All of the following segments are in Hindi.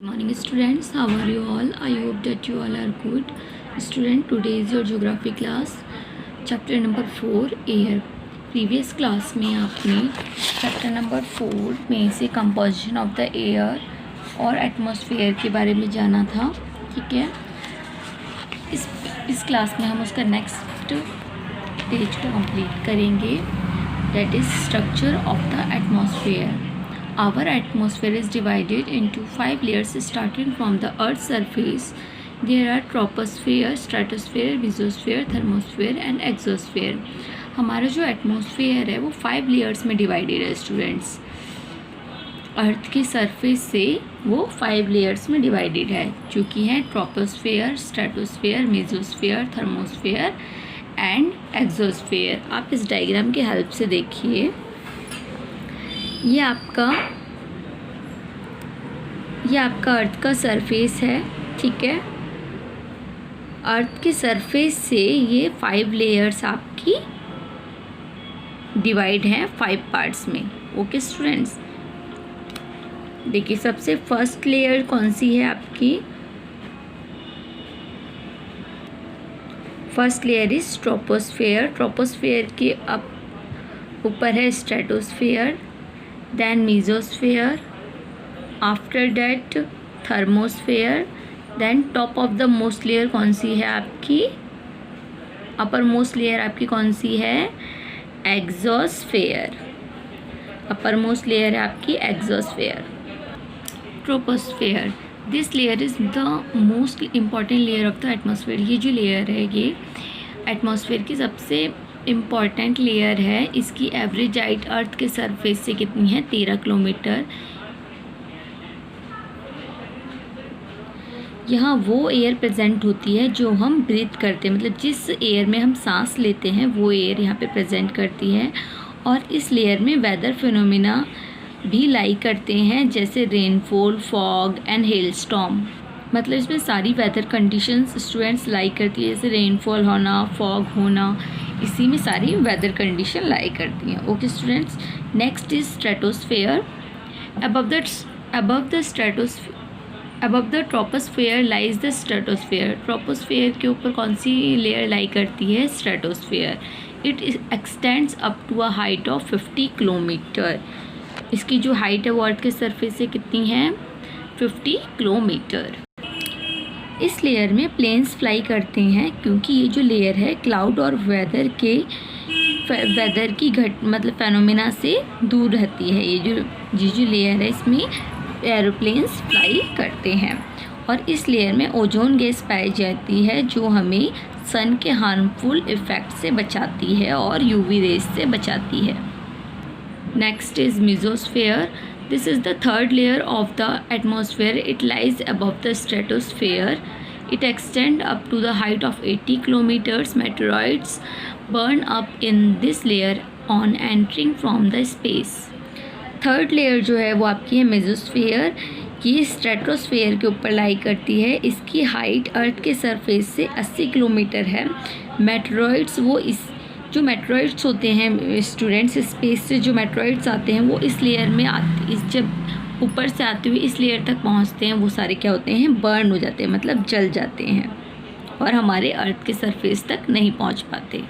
Morning students, how are you all? I hope that you all are good. Student, today is your geography class, chapter number 4 air. Previous class में आपने chapter number 4 में से composition of the air और atmosphere के बारे में जाना था, ठीक है। इस क्लास में हम उसका नेक्स्ट पेज को कंप्लीट करेंगे, that is structure of the atmosphere. Our atmosphere is divided into 5 layers starting from the Earth's surface. There are troposphere, stratosphere, mesosphere, thermosphere and exosphere. हमारा जो एटमॉस्फेयर है वो 5 लेयर्स में डिवाइडेड है स्टूडेंट्स। अर्थ की सरफेस से वो 5 लेयर्स में डिवाइडेड है, जो कि हैं troposphere, stratosphere, mesosphere, thermosphere and exosphere. आप इस डायग्राम के हेल्प से देखिए, ये आपका अर्थ का सरफेस है, ठीक है। अर्थ के सरफेस से ये 5 लेयर्स आपकी डिवाइड हैं 5 पार्ट्स में। ओके स्टूडेंट्स, देखिए सबसे फर्स्ट लेयर कौन सी है आपकी? First layer is troposphere. Troposphere के ऊपर है stratosphere, then mesosphere, after that thermosphere, then top of the most layer कौन सी है आपकी? अपर मोस्ट लेयर आपकी कौन सी है? एक्सोस्फेयर। अपर मोस्ट लेयर है आपकी exosphere. Troposphere, this layer is the most important layer of the atmosphere. ये जो लेयर है ये एटमॉस्फेयर की सबसे इम्पॉर्टेंट लेयर है। इसकी एवरेज हाइट अर्थ के सरफेस से कितनी है? 13 किलोमीटर। यहाँ वो एयर प्रेजेंट होती है जो हम ब्रीथ करते हैं, मतलब जिस एयर में हम सांस लेते हैं वो एयर यहाँ पे प्रेजेंट करती है। और इस लेयर में वेदर फिनोमिना भी लाई करते हैं, जैसे rainfall, fog and hell storm. मतलब इसमें सारी वेदर कंडीशंस स्टूडेंट्स लाई करती है, जैसे रेनफॉल होना, फॉग होना, इसी में सारी वेदर कंडीशन लाई करती हैं। Okay students, next is stratosphere. Above the troposphere lies the stratosphere. Troposphere के ऊपर कौन सी लेयर लाई करती है? Stratosphere. It extends up to a height of 50 kilometre. इसकी जो हाइट है वो अर्थ के सरफेस से कितनी है? 50 किलोमीटर। इस लेयर में प्लेन्स फ्लाई करते हैं, क्योंकि ये जो लेयर है क्लाउड और वेदर की मतलब फेनोमेना से दूर रहती है। ये जो लेयर है इसमें एरोप्लेन्स फ्लाई करते हैं। और इस लेयर में ओजोन गैस पाई जाती है, जो हमें सन के हार्मफुल इफ़ेक्ट से बचाती है और यूवी रेज से बचाती है। Next is mesosphere. This is the third layer of the atmosphere. It lies above the stratosphere. It extends up to the height of 80 kilometers. Meteoroids burn up in this layer on entering from the space. Third layer जो है वो आपकी है मेसोस्फेयर। ये स्ट्रेटोस्फेयर के ऊपर लाई करती है। इसकी हाइट अर्थ के सरफेस से 80 किलोमीटर है। मेटेरॉइड्स जो मेटेरॉइड्स होते हैं स्टूडेंट्स, स्पेस से जो मेटेरॉइड्स आते हैं वो इस लेयर में जब ऊपर से आते हुए इस लेयर तक पहुंचते हैं, वो सारे क्या होते हैं? बर्न हो जाते हैं, मतलब जल जाते हैं और हमारे अर्थ के सरफेस तक नहीं पहुंच पाते।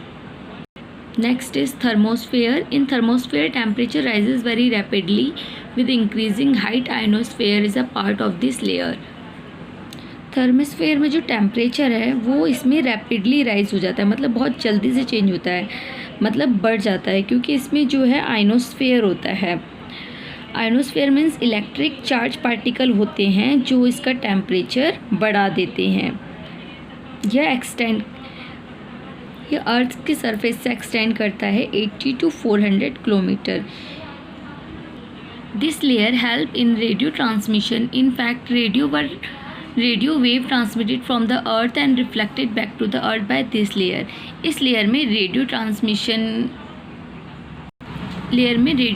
Next is thermosphere. In thermosphere temperature rises very rapidly with increasing height. Ionosphere is a part of this layer. Thermosphere में जो टेम्परेचर है वो इसमें रैपिडली राइज हो जाता है, मतलब बहुत जल्दी से चेंज होता है, मतलब बढ़ जाता है, क्योंकि इसमें जो है आयनोस्फेयर होता है। Ionosphere means electric charge particle होते हैं जो इसका टेम्परेचर बढ़ा देते हैं। यह अर्थ के सरफेस से एक्सटेंड करता है 80 to 400 kilometre. This layer help in radio transmission. In fact radio wave transmitted from the earth and reflected back to the earth by this layer. इस लेयर में रेडियो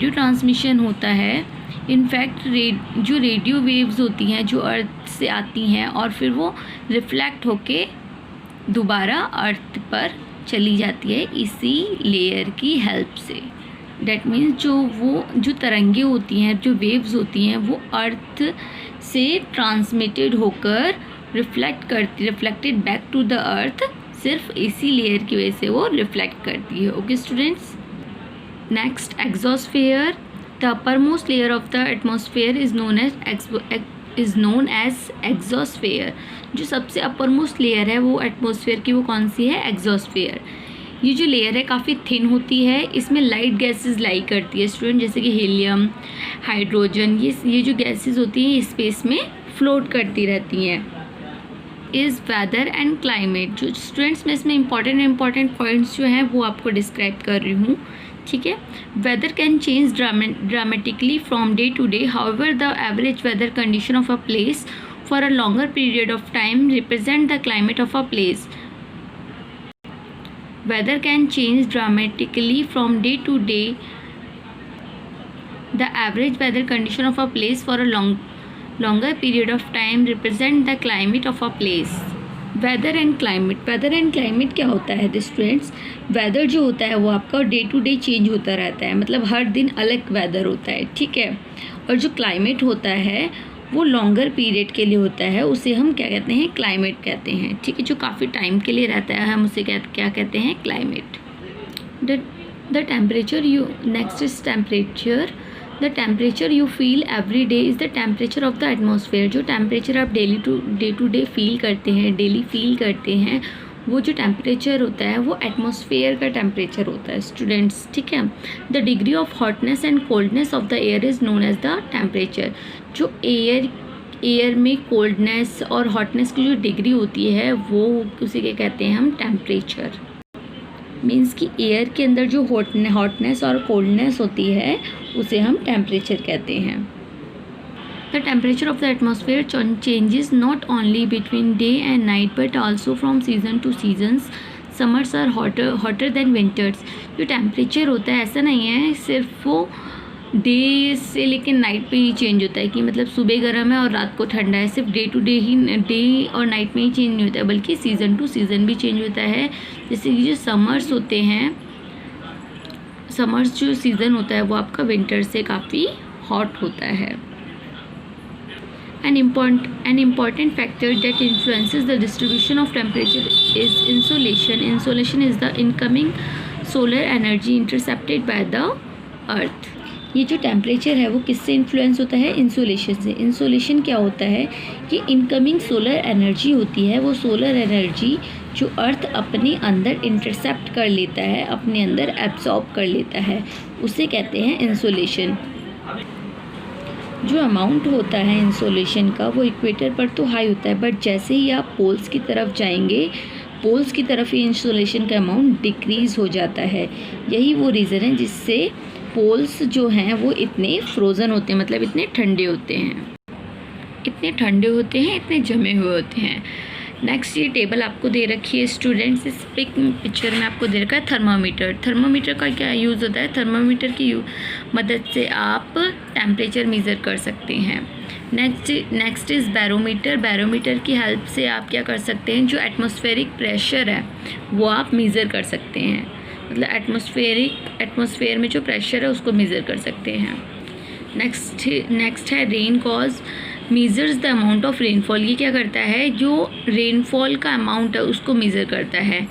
ट्रांसमिशन होता है। इनफैक्ट जो रेडियो वेव्स होती हैं जो अर्थ से आती हैं और फिर वो रिफ्लेक्ट होके दोबारा अर्थ पर चली जाती है इसी लेयर की हेल्प से। डैट मीन्स जो तरंगे होती हैं, जो वेव्स होती हैं, वो अर्थ से ट्रांसमिटेड होकर reflected back to the earth, सिर्फ इसी लेयर की वजह से वो रिफ्लेक्ट करती है। Okay students, next exosphere. The uppermost layer of the atmosphere is known as exosphere. जो सबसे अपरमोस्ट लेयर है वो एटमॉस्फेयर की, वो कौन सी है? एग्जॉस्फेयर। ये जो लेयर है काफ़ी थिन होती है, इसमें लाइट गैसेस लाई करती है स्टूडेंट, जैसे कि हीलियम, हाइड्रोजन, ये जो गैसेस होती हैं स्पेस में फ्लोट करती रहती हैं। Is weather and climate. जो स्टूडेंट्स में इसमें इंपॉर्टेंट पॉइंट्स जो हैं वो आपको डिस्क्राइब कर रही हूँ, ठीक है। Weather can change dramatically from day to day, however the average weather condition of a place for a longer period of time represent the climate of a place. Weather can change dramatically from day to day. The average weather condition of a place for a longer period of time represent the climate of a place. Weather and climate. Weather and climate क्या होता है स्टूडेंट्स? वेदर जो होता है वो आपका डे टू डे चेंज होता रहता है, मतलब हर दिन अलग वेदर होता है, ठीक है। और जो क्लाइमेट होता है वो लॉन्गर पीरियड के लिए होता है, उसे हम क्या कहते हैं? क्लाइमेट कहते हैं, ठीक है। जो काफ़ी टाइम के लिए रहता है हम उसे क्या कहते हैं? Climate. The temperature you, next is temperature. The temperature you feel every day is the temperature of the atmosphere. जो टेम्परेचर आप डे टू डे फील करते हैं, डेली फील करते हैं, वो जो टेम्परेचर होता है वो एटमॉस्फेयर का टेम्परेचर होता है स्टूडेंट्स, ठीक है। The degree of hotness and coldness of the air is known as the temperature. जो एयर में कोल्डनेस और हॉटनेस की जो डिग्री होती है वो उसे क्या कहते हैं हम? टेम्परेचर। मीन्स कि एयर के अंदर जो हॉटनेस और कोल्डनेस होती है उसे हम टेम्परेचर कहते हैं। The temperature of the atmosphere changes not only between day and night but also from season to seasons. Summers are hotter than winters. जो टेम्परेचर होता है ऐसा नहीं है सिर्फ वो डे से लेकिन नाइट पे ही चेंज होता है, कि मतलब सुबह गर्म है और रात को ठंडा है, सिर्फ डे टू डे ही, डे और नाइट में ही चेंज नहीं होता है, बल्कि सीज़न टू सीज़न भी चेंज होता है। जैसे कि जो समर्स होते हैं, समर्स जो सीज़न होता है वो आपका विंटर से काफ़ी हॉट होता है। An important factor that influences the distribution of temperature is insolation. Insolation is the incoming solar energy intercepted by the earth. ये जो टेम्परेचर है वो किससे इन्फ्लुएंस होता है? इंसोलेशन से। इंसोलेशन क्या होता है कि इनकमिंग सोलर एनर्जी होती है, वो सोलर एनर्जी जो अर्थ अपने अंदर इंटरसेप्ट कर लेता है, अपने अंदर एब्जॉर्ब कर लेता है, उसे कहते हैं इंसोलेशन। जो अमाउंट होता है इंसोलेशन का वो इक्वेटर पर तो हाई होता है, बट जैसे ही आप पोल्स की तरफ जाएंगे, पोल्स की तरफ ही इंसोलेशन का अमाउंट डिक्रीज़ हो जाता है। यही वो रीज़न है जिससे पोल्स जो हैं वो इतने फ्रोज़न होते हैं, मतलब इतने ठंडे होते हैं, इतने जमे हुए होते हैं। नेक्स्ट ये टेबल आपको दे रखी है स्टूडेंट्स, इस पिक्चर में आपको दे रखा है थर्मामीटर। थर्मामीटर का क्या यूज़ होता है? थर्मामीटर की मदद से आप टेम्परेचर मेज़र कर सकते हैं। Next is barometer. बैरोमीटर की हेल्प से आप क्या कर सकते हैं? जो एटमॉस्फेरिक प्रेशर है वो आप मेज़र कर सकते हैं, मतलब एटमॉस्फेयर में जो प्रेशर है उसको मेज़र कर सकते हैं। नेक्स्ट है rain cause, measures the amount of rainfall. ये क्या करता है? जो रेनफॉल का अमाउंट है उसको मेज़र करता है।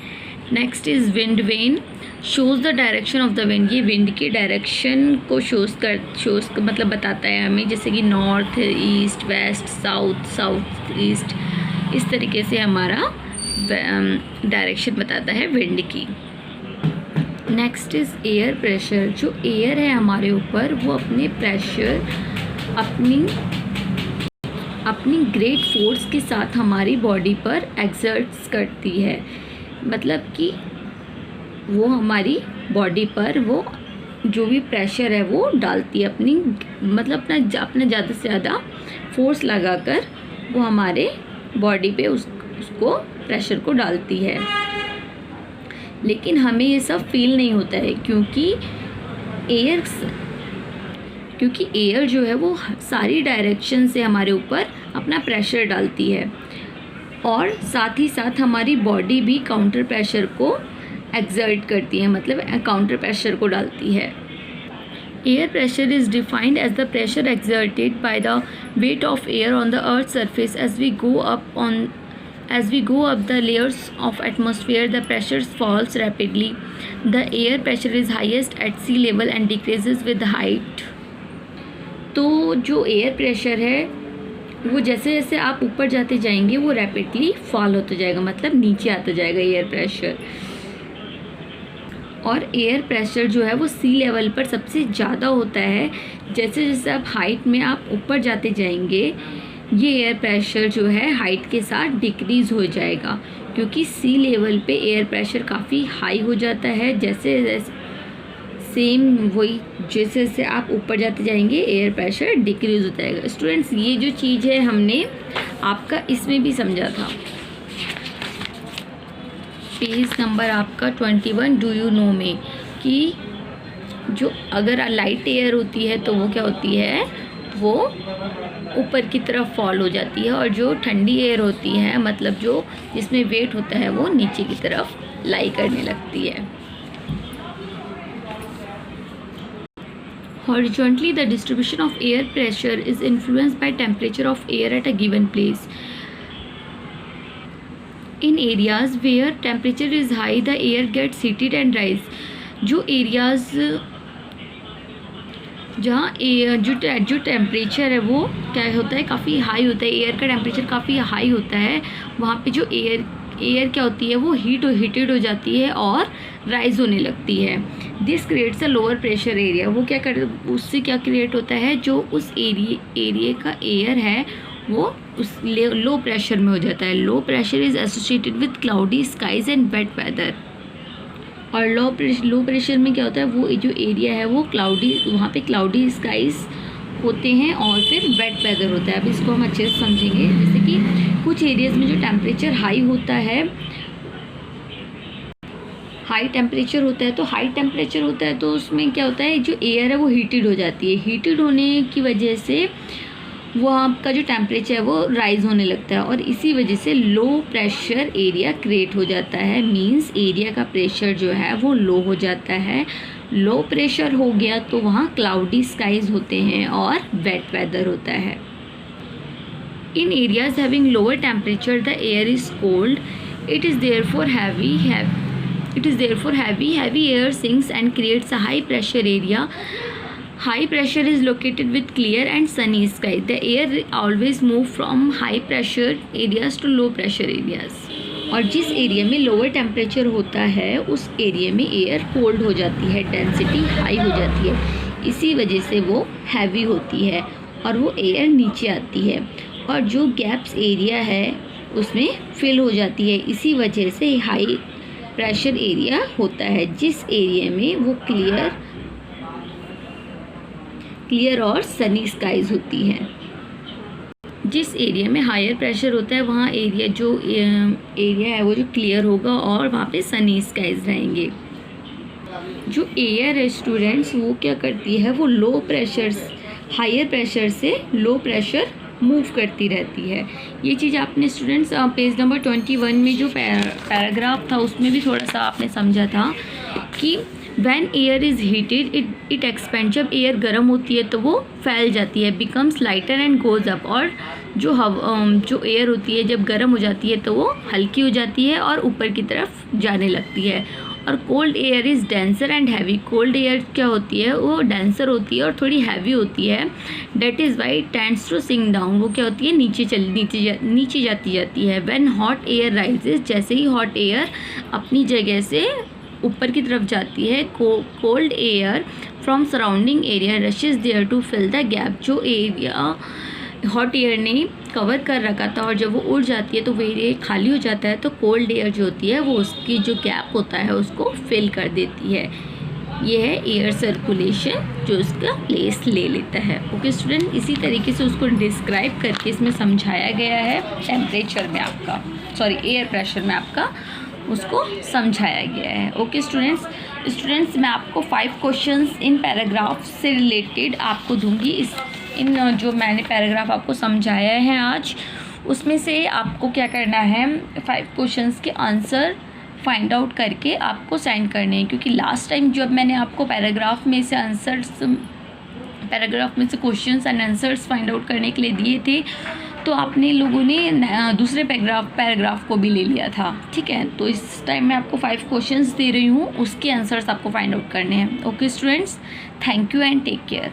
Next is wind vane, shows the direction of the wind. ये विंड की डायरेक्शन को शोज़ मतलब बताता है हमें, जैसे कि north, east, west, south east, इस तरीके से हमारा डायरेक्शन बताता है विंड की। Next is air pressure. जो एयर है हमारे ऊपर वो अपने प्रेशर अपनी ग्रेट फोर्स के साथ हमारी बॉडी पर एक्सर्ट्स करती है, मतलब कि वो हमारी बॉडी पर वो जो भी प्रेशर है वो डालती है अपनी, मतलब अपना ज़्यादा से ज़्यादा फोर्स लगाकर वो हमारे बॉडी पे उसको प्रेशर को डालती है। लेकिन हमें ये सब फील नहीं होता है क्योंकि एयर जो है वो सारी डायरेक्शन से हमारे ऊपर अपना प्रेशर डालती है, और साथ ही साथ हमारी बॉडी भी काउंटर प्रेशर को एक्सर्ट करती है, मतलब काउंटर प्रेशर को डालती है। Air pressure is defined as the pressure exerted by the weight of air on the Earth's surface. As we go up the layers of atmosphere, the pressure falls rapidly. The air pressure is highest at sea level and decreases with height. तो जो एयर प्रेशर है वो जैसे जैसे आप ऊपर जाते जाएंगे वो रैपिडली फॉल होता जाएगा, मतलब नीचे आता जाएगा एयर प्रेशर। और एयर प्रेशर जो है वो सी लेवल पर सबसे ज़्यादा होता है। जैसे जैसे आप हाइट में आप ऊपर जाते जाएंगे ये एयर प्रेशर जो है हाइट के साथ डिक्रीज़ हो जाएगा, क्योंकि सी लेवल पे एयर प्रेशर काफ़ी हाई हो जाता है। जैसे जैसे सेम वही जैसे जैसे आप ऊपर जाते जाएंगे एयर प्रेशर डिक्रीज़ हो जाएगा। स्टूडेंट्स ये जो चीज़ है हमने आपका इसमें भी समझा था। पेज नंबर आपका 21 डू यू नो में कि जो अगर लाइट एयर होती है तो वो क्या होती है, वो ऊपर की तरफ फॉल हो जाती है, और जो ठंडी एयर होती है मतलब जो जिसमें वेट होता है वो नीचे की तरफ लाई करने लगती है। Horizontally, the distribution of air pressure is influenced by temperature of air at a given place. In areas where temperature is high, the air gets heated and rise. जो एरियाज़ जहाँ जो टेम्परेचर है वो क्या होता है, काफ़ी हाई होता है, एयर का टेम्परेचर काफ़ी हाई होता है, वहाँ पे जो एयर क्या होती है वो हीटेड हो जाती है और राइज होने लगती है। This creates a lower pressure area. वो क्या कर उससे क्या क्रिएट होता है, जो उस एरिया का एयर है वो उस लो प्रेशर में हो जाता है। Low pressure is associated with cloudy skies and wet weather. और लो प्रेशर में क्या होता है, वो जो एरिया है वो क्लाउडी, वहाँ पे क्लाउडी स्काइज होते हैं और फिर वेट वेदर होता है। अब इसको हम अच्छे से समझेंगे। जैसे कि कुछ एरियाज़ में जो टेम्परेचर हाई होता है, हाई टेम्परेचर होता है तो उसमें क्या होता है, जो एयर है वो हीटेड हो जाती है। हीटेड होने की वजह से वो आपका जो टेम्परेचर है वो राइज़ होने लगता है, और इसी वजह से लो प्रेशर एरिया क्रिएट हो जाता है। मींस एरिया का प्रेशर जो है वो लो हो जाता है। लो प्रेशर हो गया तो वहाँ क्लाउडी स्काइज होते हैं और वेट वेदर होता है। In areas having lower temperature the air is cold, it is therefore heavy air sinks and creates a high pressure area. High pressure is located with clear and sunny sky. The air always move from high pressure areas to low pressure areas. और जिस एरिया में लोअर टेम्परेचर होता है उस एरिया में एयर कोल्ड हो जाती है, डेंसिटी हाई हो जाती है, इसी वजह से वो हैवी होती है और वो एयर नीचे आती है, और जो गैप्स एरिया है उसमें फिल हो जाती है। इसी वजह से हाई प्रेशर एरिया होता है, जिस एरिया में वो क्लियर और सनी स्काइज होती है। जिस एरिया में हायर प्रेशर होता है वहाँ एरिया है वो जो क्लियर होगा और वहाँ पे सनी स्काइज रहेंगे। जो एयर है स्टूडेंट्स वो क्या करती है, वो हायर प्रेशर से लो प्रेशर मूव करती रहती है। ये चीज़ आपने स्टूडेंट्स पेज नंबर 21 में जो पैराग्राफ था उसमें भी थोड़ा सा आपने समझा था कि when air is heated it expand. जब एयर गर्म होती है तो वो फैल जाती है, becomes lighter and goes up. और जो एयर होती है जब गर्म हो जाती है तो वो हल्की हो जाती है और ऊपर की तरफ जाने लगती है। और cold air is denser and heavy. Cold air क्या होती है, वो डेंसर होती है और थोड़ी हैवी होती है। That is why tends to sink down. वो क्या होती है, नीचे जाती है। व्हेन हॉट एयर राइजेज, जैसे ही हॉट एयर अपनी जगह से ऊपर की तरफ जाती है, cold air from surrounding area rushes there to fill the gap. जो एरिया हॉट एयर ने कवर कर रखा था और जब वो उड़ जाती है तो वो एरिया खाली हो जाता है, तो कोल्ड एयर जो होती है वो उसकी जो गैप होता है उसको फिल कर देती है। ये है एयर सर्कुलेशन जो उसका प्लेस ले लेता है। ओके स्टूडेंट, इसी तरीके से उसको डिस्क्राइब करके इसमें समझाया गया है। टेम्परेचर में आपका एयर प्रेशर में आपका उसको समझाया गया है। ओके स्टूडेंट्स मैं आपको 5 क्वेश्चंस इन पैराग्राफ से रिलेटेड आपको दूंगी। इन जो मैंने पैराग्राफ आपको समझाया है आज, उसमें से आपको क्या करना है, 5 क्वेश्चंस के आंसर फाइंड आउट करके आपको सेंड करने हैं, क्योंकि लास्ट टाइम जब मैंने आपको पैराग्राफ में से questions and answers find out करने के लिए दिए थे, तो आपने लोगों ने दूसरे पैराग्राफ को भी ले लिया था। ठीक है, तो इस टाइम मैं आपको 5 क्वेश्चंस दे रही हूँ, उसके आंसर्स आपको फाइंड आउट करने हैं। Okay students, thank you and take care.